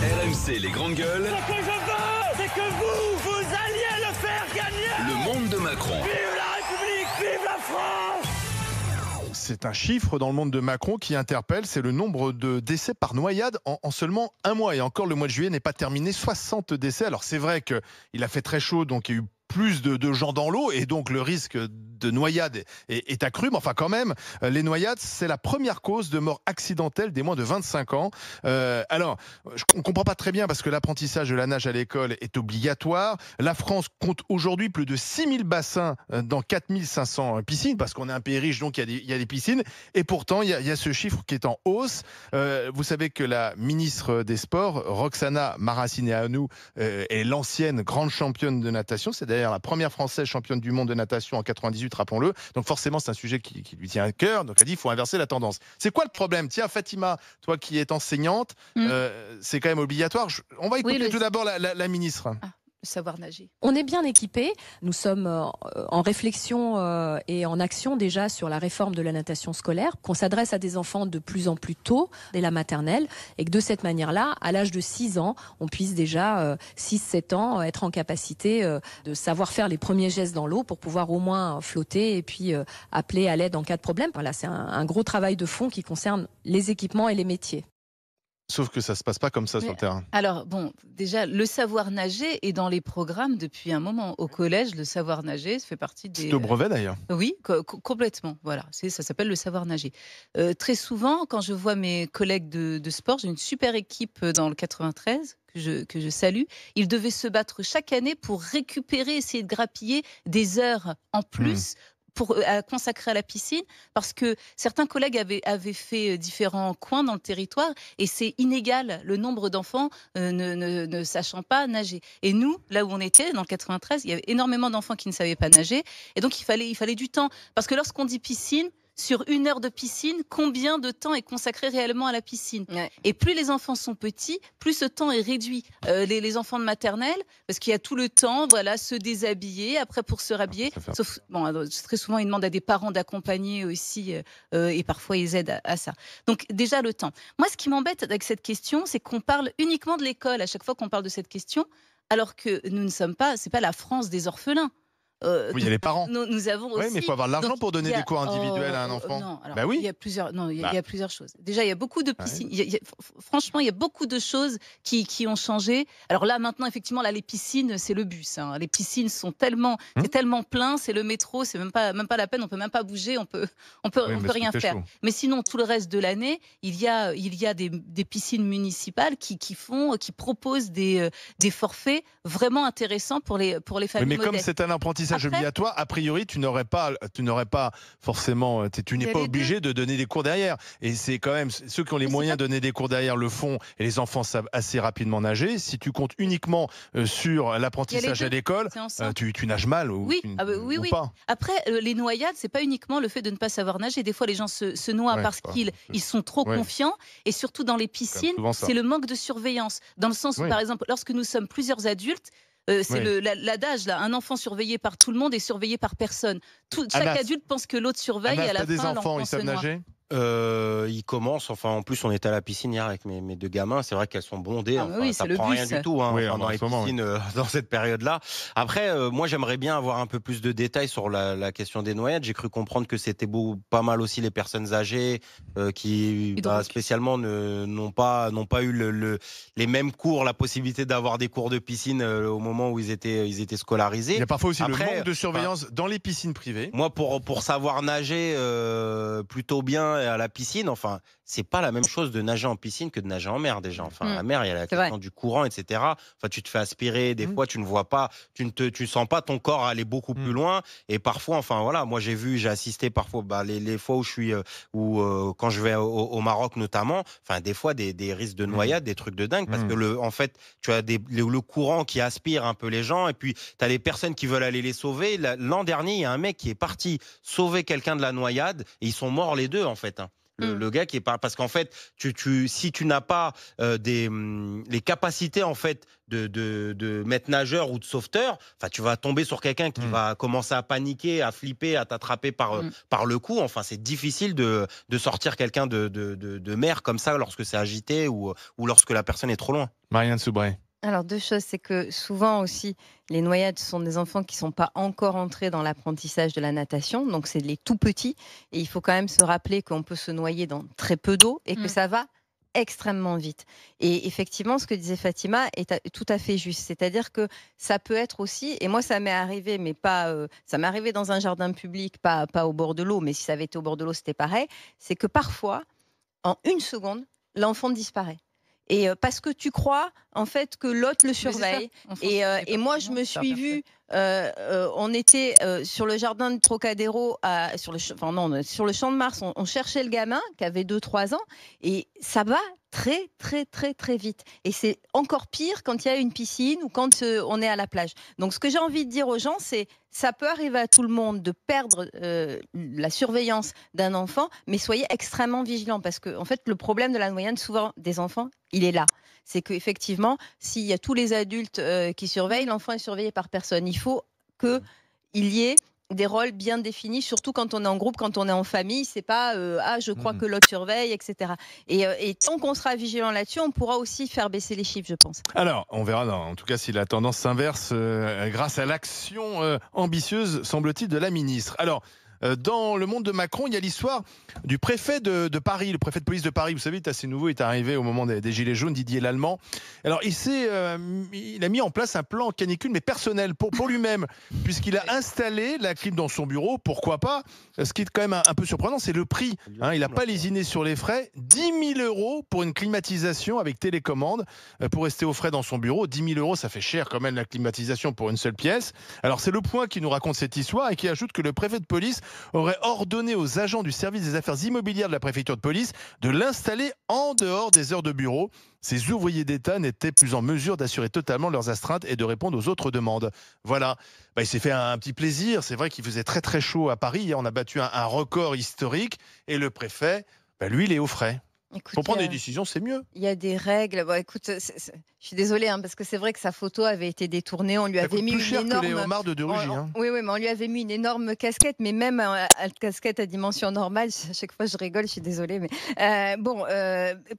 RMC, les grandes gueules. Ce que je veux, c'est que vous alliez le faire gagner. Le monde de Macron. Vive la République, vive la France. C'est un chiffre dans le monde de Macron qui interpelle, c'est le nombre de décès par noyade en seulement un mois. Et encore, le mois de juillet n'est pas terminé, 60 décès. Alors c'est vrai qu'il a fait très chaud, donc il y a eu plus de gens dans l'eau et donc le risque de noyade est accru. Mais enfin quand même, les noyades, c'est la première cause de mort accidentelle des moins de 25 ans. Alors, on ne comprend pas très bien parce que l'apprentissage de la nage à l'école est obligatoire. La France compte aujourd'hui plus de 6000 bassins dans 4500 piscines parce qu'on est un pays riche, donc il y a des piscines. Et pourtant, il y a ce chiffre qui est en hausse. Vous savez que la ministre des Sports, Roxana Maracineanu, est l'ancienne grande championne de natation. C'est d'ailleurs la première Française championne du monde de natation en 98, rappelons-le. Donc forcément, c'est un sujet qui lui tient à cœur. Donc elle dit, il faut inverser la tendance. C'est quoi le problème? Tiens, Fatima, toi qui es enseignante, c'est quand même obligatoire. On va écouter tout d'abord la ministre. Savoir nager. On est bien équipés. Nous sommes en réflexion et en action déjà sur la réforme de la natation scolaire, qu'on s'adresse à des enfants de plus en plus tôt, dès la maternelle, et que de cette manière-là, à l'âge de 6 ans, on puisse déjà, 6-7 ans, être en capacité de savoir faire les premiers gestes dans l'eau pour pouvoir au moins flotter et puis appeler à l'aide en cas de problème. Voilà, c'est un gros travail de fond qui concerne les équipements et les métiers. Sauf que ça se passe pas comme ça sur le terrain. Alors bon, déjà le savoir nager est dans les programmes depuis un moment. Au collège, le savoir nager fait partie des. C'est au brevet d'ailleurs. Oui, complètement. Voilà, ça s'appelle le savoir nager. Très souvent, quand je vois mes collègues de sport, j'ai une super équipe dans le 93 que je salue. Ils devaient se battre chaque année pour récupérer, essayer de grappiller des heures en plus. À consacrer à la piscine, parce que certains collègues avaient fait différents coins dans le territoire et c'est inégal le nombre d'enfants ne sachant pas nager. Et nous, là où on était, dans le 93, il y avait énormément d'enfants qui ne savaient pas nager et donc il fallait du temps. Parce que lorsqu'on dit piscine, sur 1 heure de piscine, combien de temps est consacré réellement à la piscine? Et plus les enfants sont petits, plus ce temps est réduit. Les enfants de maternelle, parce qu'il y a tout le temps, voilà, se déshabiller, après pour se rhabiller. Sauf, bon, très souvent, ils demandent à des parents d'accompagner aussi, et parfois ils aident à ça. Donc déjà le temps. Moi, ce qui m'embête avec cette question, c'est qu'on parle uniquement de l'école à chaque fois qu'on parle de cette question, alors que nous ne sommes pas, c'est pas la France des orphelins. Oui, il y a les parents. Nous avons aussi. Oui, mais il faut avoir de l'argent pour donner des cours individuels à un enfant. Non, alors, bah oui. Il y a plusieurs choses. Déjà, il y a beaucoup de piscines. Franchement, il y a beaucoup de choses qui ont changé. Alors là, maintenant, effectivement, là, les piscines, c'est le bus. Hein. Les piscines sont tellement, c'est tellement plein, c'est le métro, c'est même pas la peine. On peut même pas bouger, on peut rien faire. Chaud. Mais sinon, tout le reste de l'année, il y a des piscines municipales qui proposent des forfaits vraiment intéressants pour les familles mais modestes. Comme c'est un apprentissage obligatoire, a priori, tu n'aurais pas forcément, tu n'es pas obligé de donner des cours derrière. Et c'est quand même ceux qui ont les moyens de donner des cours derrière le font, et les enfants savent assez rapidement nager. Si tu comptes uniquement sur l'apprentissage à l'école, tu nages mal ou pas. Après, les noyades, c'est pas uniquement le fait de ne pas savoir nager. Des fois, les gens se noient parce qu'ils sont trop confiants. Et surtout dans les piscines, c'est le manque de surveillance. Dans le sens où, par exemple, lorsque nous sommes plusieurs adultes, c'est l'adage là, un enfant surveillé par tout le monde et surveillé par personne. Chaque adulte pense que l'autre surveille et à la fin, des enfants, ils savent nager? Ils commencent, en plus on était à la piscine hier avec mes deux gamins, c'est vrai qu'elles sont bondées, ça prend rien du tout dans les piscines dans cette période-là. Après, moi j'aimerais bien avoir un peu plus de détails sur la question des noyades. J'ai cru comprendre que c'était pas mal aussi les personnes âgées qui spécialement n'ont pas eu les mêmes cours, la possibilité d'avoir des cours de piscine au moment où ils étaient scolarisés. Il y a parfois aussi le manque de surveillance dans les piscines privées. Moi pour savoir nager plutôt bien à la piscine, enfin, c'est pas la même chose de nager en piscine que de nager en mer déjà. Enfin, la mer, il y a la question du courant, etc. Enfin, tu te fais aspirer, des fois, tu ne vois pas, tu sens pas ton corps aller beaucoup plus loin. Et parfois, enfin, voilà, moi, j'ai assisté parfois, les fois où je suis, quand je vais au Maroc notamment, enfin, des fois, des risques de noyade, des trucs de dingue, parce que en fait, tu as le courant qui aspire un peu les gens, et puis, tu as les personnes qui veulent aller les sauver. L'an dernier, il y a un mec qui est parti sauver quelqu'un de la noyade, et ils sont morts les deux, en fait. Le gars qui est pas, parce qu'en fait, si tu n'as pas les capacités en fait de maître nageur ou de sauveteur, enfin tu vas tomber sur quelqu'un qui va commencer à paniquer, à flipper, à t'attraper par le cou. Enfin, c'est difficile de sortir quelqu'un de mer comme ça lorsque c'est agité ou lorsque la personne est trop loin. Marianne Soubray. Alors, deux choses, c'est que souvent aussi, les noyades sont des enfants qui ne sont pas encore entrés dans l'apprentissage de la natation, donc c'est les tout petits, et il faut quand même se rappeler qu'on peut se noyer dans très peu d'eau et que ça va extrêmement vite. Et effectivement, ce que disait Fatima est tout à fait juste, c'est-à-dire que ça peut être aussi, et moi ça m'est arrivé, mais pas, ça m'est arrivé dans un jardin public, pas au bord de l'eau, mais si ça avait été au bord de l'eau, c'était pareil, c'est que parfois, en une seconde, l'enfant disparaît. Et parce que tu crois en fait que l'autre le surveille. Et moi, je me suis vue. On était sur le jardin de Trocadéro, sur le Champ de Mars. On cherchait le gamin qui avait 2-3 ans. Et ça va très, très, très, très vite. Et c'est encore pire quand il y a une piscine ou quand on est à la plage. Donc, ce que j'ai envie de dire aux gens, c'est ça peut arriver à tout le monde de perdre la surveillance d'un enfant, mais soyez extrêmement vigilants parce que, en fait, le problème de la noyade, souvent des enfants, il est là. C'est qu'effectivement, s'il y a tous les adultes qui surveillent, l'enfant est surveillé par personne. Il faut qu'il y ait des rôles bien définis, surtout quand on est en groupe, quand on est en famille. C'est pas je crois que l'autre surveille, etc. Et tant qu'on sera vigilant là-dessus, on pourra aussi faire baisser les chiffres, je pense. Alors, on verra en tout cas si la tendance s'inverse grâce à l'action ambitieuse, semble-t-il, de la ministre. Alors, dans le monde de Macron, il y a l'histoire du préfet de Paris, le préfet de police de Paris. Vous savez, il est assez nouveau, il est arrivé au moment des Gilets jaunes, Didier Lallemand. Alors, il a mis en place un plan canicule, mais personnel, pour lui-même, puisqu'il a installé la clim dans son bureau. Pourquoi pas? Ce qui est quand même un peu surprenant, c'est le prix. Il n'a pas lésiné sur les frais. 10 000 € pour une climatisation avec télécommande pour rester au frais dans son bureau. 10 000 €, ça fait cher quand même la climatisation pour une seule pièce. Alors, c'est Le Point qui nous raconte cette histoire et qui ajoute que le préfet de police aurait ordonné aux agents du service des affaires immobilières de la préfecture de police de l'installer en dehors des heures de bureau. Ces ouvriers d'État n'étaient plus en mesure d'assurer totalement leurs astreintes et de répondre aux autres demandes. Voilà. Il s'est fait un petit plaisir. C'est vrai qu'il faisait très très chaud à Paris. On a battu un record historique et le préfet, lui, il est au frais. Écoute, pour prendre des décisions, c'est mieux. Il y a des règles. Bon, écoute, je suis désolée parce que c'est vrai que sa photo avait été détournée. On lui avait mis une énorme. Que les homards de Rugy, Oui, mais on lui avait mis une énorme casquette, mais même une casquette à dimension normale. À chaque fois, je rigole. Je suis désolée, mais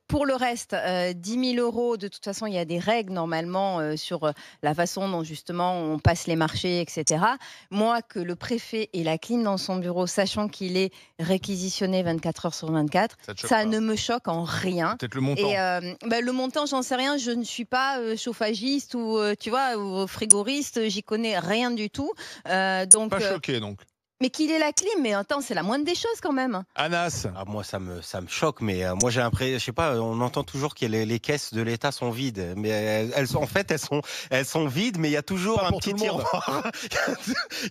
pour le reste, 10 000 €. De toute façon, il y a des règles normalement sur la façon dont justement on passe les marchés, etc. Moi, que le préfet ait la clim dans son bureau, sachant qu'il est réquisitionné 24 heures sur 24, ça ne me choque en rien. Peut-être le montant. Et le montant, j'en sais rien. Je ne suis pas chauffagiste ou ou frigoriste. J'y connais rien du tout. Donc pas choqué donc. Mais qu'il ait la clim, mais attends, c'est la moindre des choses quand même. Anas. Moi, ça me choque, mais moi j'ai l'impression, je sais pas, on entend toujours que les caisses de l'État sont vides, mais elles sont vides, mais il y a toujours un petit tiroir,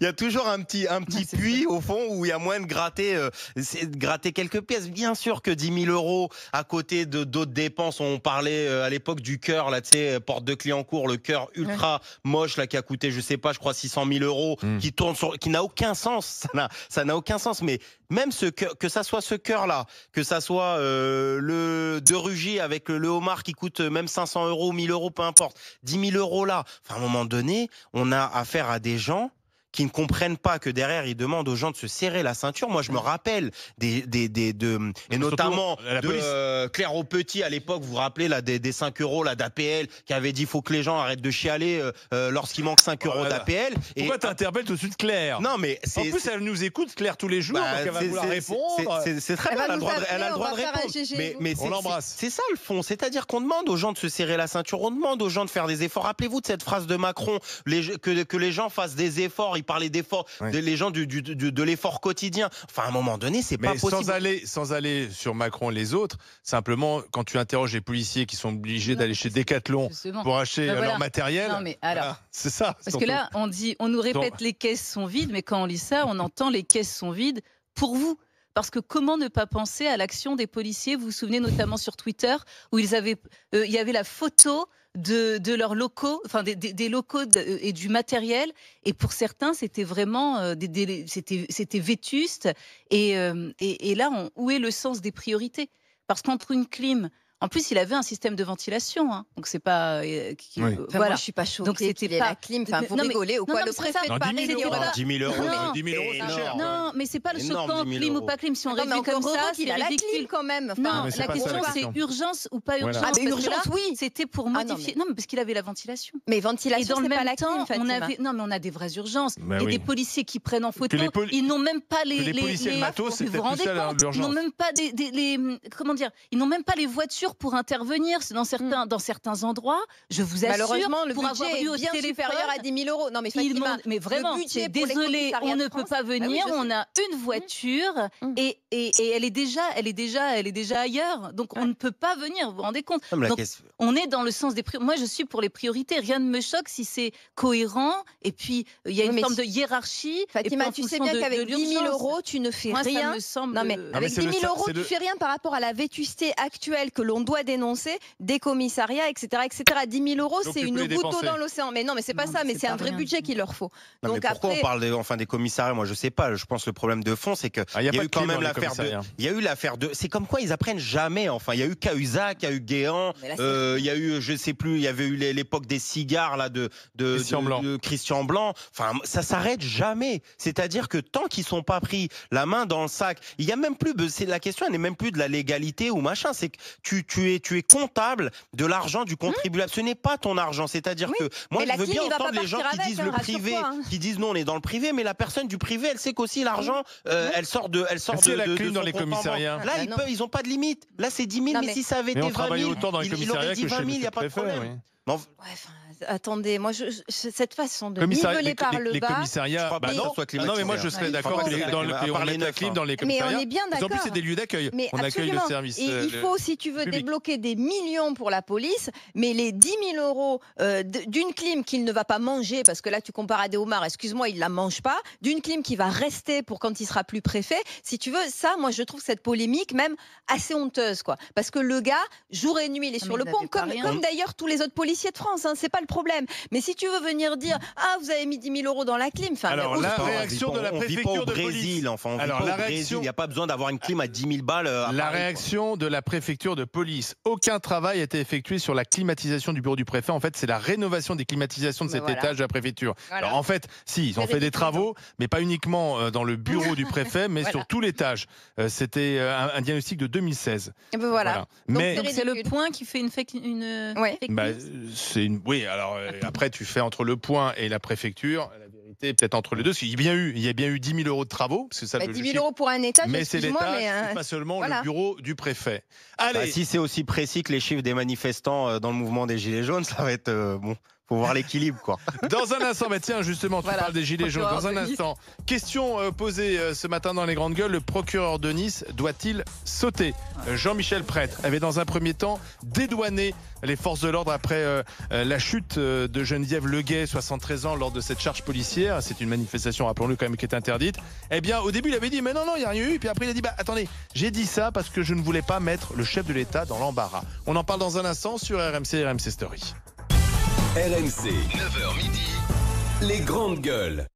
il y a toujours un petit puits au fond où il y a moyen de gratter quelques pièces. Bien sûr que 10 000 € à côté de d'autres dépenses. On parlait à l'époque du cœur, là, tu sais, porte de Clignancourt, le cœur ultra moche là qui a coûté, je sais pas, je crois 600 000 €, qui tourne qui n'a aucun sens. Ça n'a aucun sens, mais même que ça soit ce cœur-là, que ça soit le de Rugy avec le homard qui coûte même 500 €, 1000 €, peu importe, 10 000 € là. Enfin, à un moment donné, on a affaire à des gens qui ne comprennent pas que derrière ils demandent aux gens de se serrer la ceinture. Moi, je me rappelle et notamment de Claire Aupetit à l'époque. Vous vous rappelez là des 5 € là d'APL qui avait dit faut que les gens arrêtent de chialer lorsqu'il manque 5 € d'APL. Pourquoi t'interpelles tout de suite Claire? Non, mais en plus elle nous écoute Claire tous les jours, donc elle va vouloir répondre. C'est très bien, elle a le droit de répondre. Mais on l'embrasse. C'est ça le fond, c'est-à-dire qu'on demande aux gens de se serrer la ceinture, on demande aux gens de faire des efforts. Rappelez-vous de cette phrase de Macron, que les gens fassent des efforts. Il parlait d'efforts, les gens de l'effort quotidien. Enfin, à un moment donné, c'est pas possible. Sans aller sur Macron et les autres, simplement, quand tu interroges les policiers qui sont obligés d'aller chez Decathlon pour acheter leur matériel, non, mais alors, c'est ça. Parce que là, on nous répète les caisses sont vides, mais quand on lit ça, on entend les caisses sont vides pour vous. Parce que comment ne pas penser à l'action des policiers? Vous vous souvenez notamment sur Twitter où il y avait la photo de leurs locaux, enfin des locaux et du matériel. Et pour certains, c'était vraiment c'était vétuste. Et là, où est le sens des priorités? Parce qu'entre une clim, En plus, il avait un système de ventilation, hein. Donc c'est pas. Moi, je suis pas choquée. Donc c'était pas la clim. Enfin, vous rigolez ou quoi? Le préfet de Paris, 10 000 euros, 10 000 euros, c'est cher. Non, mais c'est pas le choquant, 10 000 clim ou euros. pas clim. Si on mais réduit comme encore ça, il a la clim quand même. Non, mais c'est la pas ça, question la c'est question. urgence ou pas urgence. Voilà. Ah, mais parce que urgence, là, oui. C'était pour modifier. Non, mais parce qu'il avait la ventilation. Mais Et ventilation, dans le c'est pas même la clim, temps, Fatima. on a des vraies urgences. Bah Et oui. des policiers qui prennent en photo, Que ils n'ont même pas les policiers, le matos, c'était vous vous rendez plus ça, compte, l'urgence. ils n'ont même pas comment dire, ils n'ont même pas les voitures pour intervenir. C'est dans certains endroits. Je vous assure, Malheureusement, le pour avoir budget eu est au bien téléphone, supérieur à 10 000 euros. Non, mais ils Fatima, m'ont- mais vraiment, le budget c'est pour les désolé, commissariats on de ne peut France- pas Bah oui, venir. je sais. On a une voiture et elle est déjà ailleurs. Donc on ne peut pas venir. Vous vous rendez compte? Donc, on est dans le sens des priorités. Moi, je suis pour les priorités. Rien ne me choque si c'est cohérent. Et puis il y a une forme de hiérarchie. Fatima, tu sais bien qu'avec 10 000 euros, tu ne fais Moi, rien. ça me semble. Non, mais avec 10 000 euros, tu fais rien par rapport à la vétusté actuelle que l'on doit dénoncer, des commissariats, etc., etc. 10 000 euros, Donc, c'est tu peux une les goutte d'eau dépenser. dans l'océan. Mais non, mais c'est pas Non, ça. mais Mais c'est c'est pas un vrai rien. budget qu'il leur faut. Non, mais Donc pourquoi après, on parle des commissariats? Moi, je sais pas. Je pense que le problème de fond, c'est que Ah, y a il y pas a de eu quand clim même dans les l'affaire de. commissariats. Il y a eu l'affaire de. C'est comme quoi ils apprennent jamais. Enfin, il y a eu Cahuzac, il y a eu Guéant. Mais là, c'est Il y a eu, je sais plus. Il y avait eu l'époque des cigares là de Christian Blanc. Enfin, ça s'arrête jamais. C'est-à-dire que tant qu'ils sont pas pris la main dans le sac, il y a même plus. C'est la question, elle n'est même plus de la légalité ou machin. C'est que tu es comptable de l'argent du contribuable. Ce n'est pas ton argent. C'est-à-dire Oui. que moi, Mais la je veux clim, bien il va entendre pas les gens partir qui avec, disent hein, le privé, rassure-toi, hein. qui disent non, on est dans le privé, mais la personne du privé, elle sait qu'aussi l'argent, elle sort de C'est la clim de dans son les compte en banque. commissariats. Là, Ah, non. ils ont pas de limite. Là, c'est 10 000, Non, mais mais- si ça avait Mais été on 20 travaille 000, autant dans les il aurait commissariats dit que 20 chez 000, il n'y le a pas de préfet. problème. Oui. Non, ouais, attendez, moi, cette façon de niveler par le les bas. commissariats. Je crois pas bah que non. ça soit Ah non, mais moi je climatisé. serais Il d'accord faut- que dans le À part on les met la neufs, clim hein. dans les Mais commissariats. on est bien En plus, d'accord. c'est des lieux d'accueil. Mais On accueille le absolument. service. Et il faut, si tu veux, public. débloquer des millions pour la police, mais les 10 000 euros d'une clim qu'il ne va pas manger, parce que là tu compares à des homards, excuse-moi, il la mange pas, d'une clim qui va rester pour quand il sera plus préfet, si tu veux, ça, moi je trouve cette polémique même assez honteuse, quoi. Parce que le gars, jour et nuit, il est sur le pont, comme d'ailleurs tous les autres policiers de France, hein, c'est pas le problème. Mais si tu veux venir dire, ah, vous avez mis 10 000 euros dans la clim, enfin, Alors, mais la ouf, réaction de la on vit pas préfecture au de police. Brésil, enfin, on vit Alors, pas la au Brésil. réaction- Il n'y a pas besoin d'avoir une clim à 10 000 balles. À La Paris, réaction de la préfecture de police. Aucun travail a été effectué sur la climatisation du bureau du préfet. En fait, c'est la rénovation des climatisations de cet étage de la préfecture. Voilà. Alors en fait, si, ils ont fait des travaux, mais pas uniquement dans le bureau du préfet, mais sur tout l'étage. C'était un diagnostic de 2016. Et ben voilà. Mais Donc, C'est le ridicule. point qui fait une fake Ouais. fake bah, news. c'est une. Oui, alors après, tu fais entre le point et la préfecture. La vérité, peut-être entre les deux. Parce qu'il y a bien eu 10 000 euros de travaux. Parce que ça, Bah, le 10 000 chiffre- euros pour un étage, mais c'est excuse-moi, l'étage, mais c'est pas seulement voilà. le bureau du préfet. Allez, Bah, si c'est aussi précis que les chiffres des manifestants dans le mouvement des Gilets jaunes, ça va être bon. Faut voir l'équilibre, quoi. dans un instant, bah tiens, justement, tu Voilà. parles des gilets jaunes. Dans un Procureur de Nice. instant, question posée ce matin dans les grandes gueules. Le procureur de Nice doit-il sauter Jean-Michel Prêtre avait dans un premier temps dédouané les forces de l'ordre après la chute de Geneviève Leguet, 73 ans, lors de cette charge policière. C'est une manifestation, rappelons-le quand même, qui est interdite. Eh bien, au début, il avait dit, mais non, il n'y a rien eu. Puis après, il a dit, bah attendez, j'ai dit ça parce que je ne voulais pas mettre le chef de l'État dans l'embarras. On en parle dans un instant sur RMC et RMC Story. RMC, 9h midi, les grandes gueules.